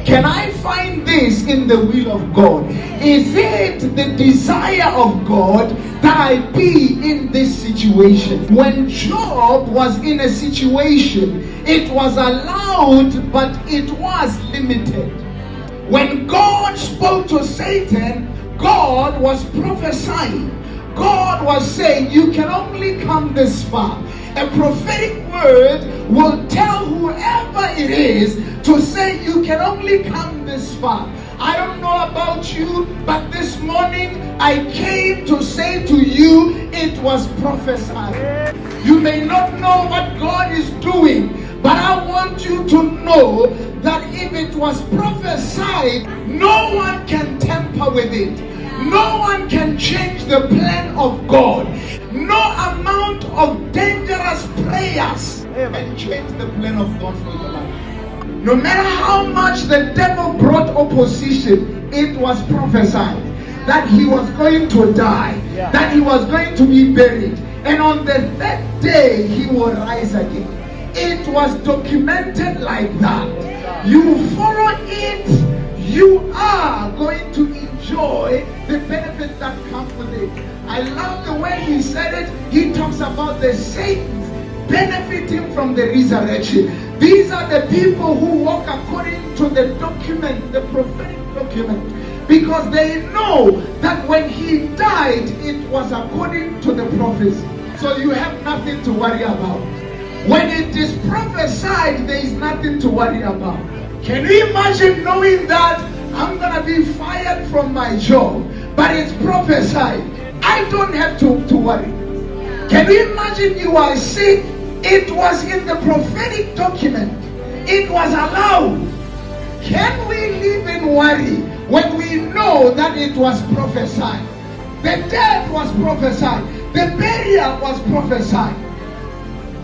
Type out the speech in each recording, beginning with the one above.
Can I find this in the will of God? Is it the desire of God that I be in this situation? When Job was in a situation, it was allowed, but it was limited. When God spoke to Satan, God was prophesying. God was saying, you can only come this far. A prophetic word will tell whoever it is to say, you can only come this far. I don't know about you, but this morning I came to say to you, it was prophesied. You may not know what God is doing, but I want you to know that if it was prophesied, no one can tamper with it. No one can change the plan of God. No amount of dangerous prayers can change the plan of God for your life. No matter how much the devil brought opposition, it was prophesied that he was going to die, that he was going to be buried, and on the third day he will rise again. It was documented like that. You follow it, you are going to enjoy the benefits that come with it. I love the way he said it. He talks about the saints benefiting from the resurrection. These are the people who walk according to the document, the prophetic document, because they know that when he died, it was according to the prophecy. So you have nothing to worry about. When it is prophesied, there is nothing to worry about. Can you imagine knowing that I'm going to be fired from my job, but it's prophesied? I don't have to worry. Can you imagine you are sick? It was in the prophetic document. It was allowed. Can we live in worry when we know that it was prophesied? The death was prophesied. The burial was prophesied.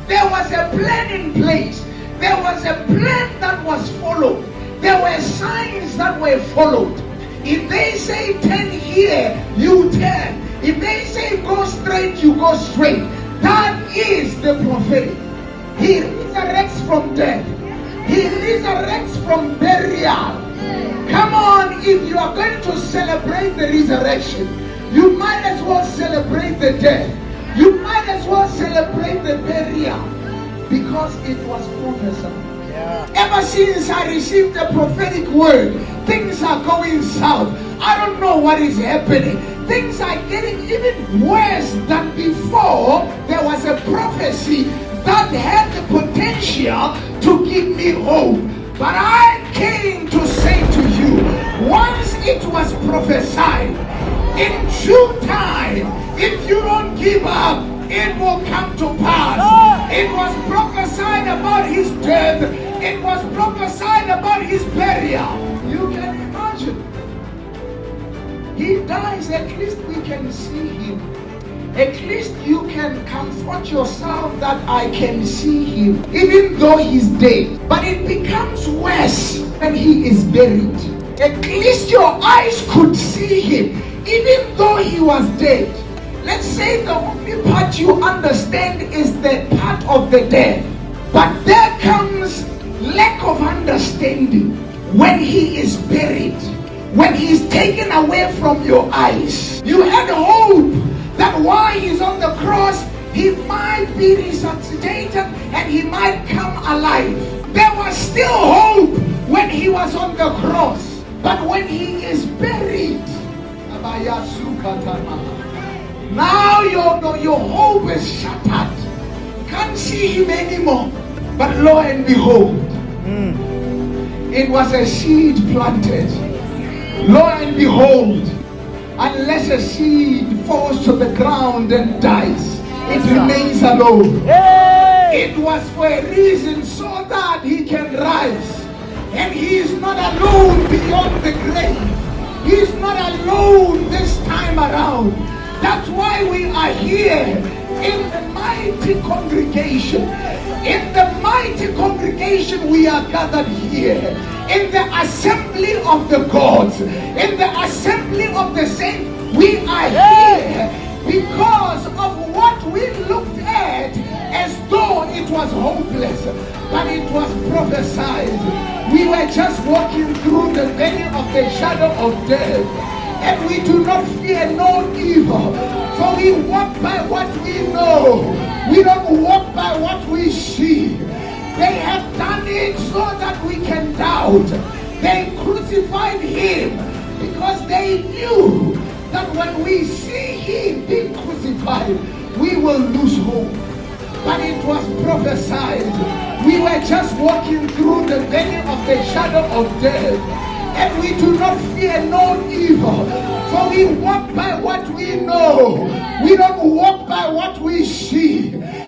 There was a plan in place. There was a plan that was followed. There were signs that were followed. If they say turn here, you turn. If they say go straight, you go straight. That is the prophetic. He resurrects from death. He resurrects from burial. Come on, if you are going to celebrate the resurrection, you might as well celebrate the death. You might as well celebrate the burial, because it was prophesied. Ever since I received the prophetic word, things are going south. I don't know what is happening. Things are getting even worse than before. There was a prophecy that had the potential to give me hope. But I came to say to you, once it was prophesied, in due time, if you don't give up, it will come to pass. It was prophesied about his death. It was prophesied about his burial. You can imagine. He dies, at least we can see him. At least you can comfort yourself that I can see him, even though he's dead. But it becomes worse when he is buried. At least your eyes could see him, even though he was dead. Let's say the only part you understand is the part of the death. But there comes lack of understanding when he is buried, when he is taken away from your eyes. You had hope that while he's on the cross, he might be resuscitated and he might come alive. There was still hope when he was on the cross. But when he is buried, now your hope is shattered. You can't see him anymore. But lo and behold, it was a seed planted. Lo and behold, unless a seed falls to the ground and dies, it remains alone. It was for a reason, so that he can rise. And he is not alone beyond the grave. He is not alone this time around. That's why we are here in the mighty congregation. In the mighty congregation we are gathered here. In the assembly of the gods. In the assembly of the saints. We are here because of what we looked at as though it was hopeless. But it was prophesied. We were just walking through the shadow of death, and we do not fear no evil, for we walk by what we know. We don't walk by what we see. They have done it so that we can doubt. They crucified him because they knew that when we see him being crucified, we will lose hope. But it was prophesied. We were just walking through the valley of the shadow of death, and we do not fear no evil, for we walk by what we know. We don't walk by what we see.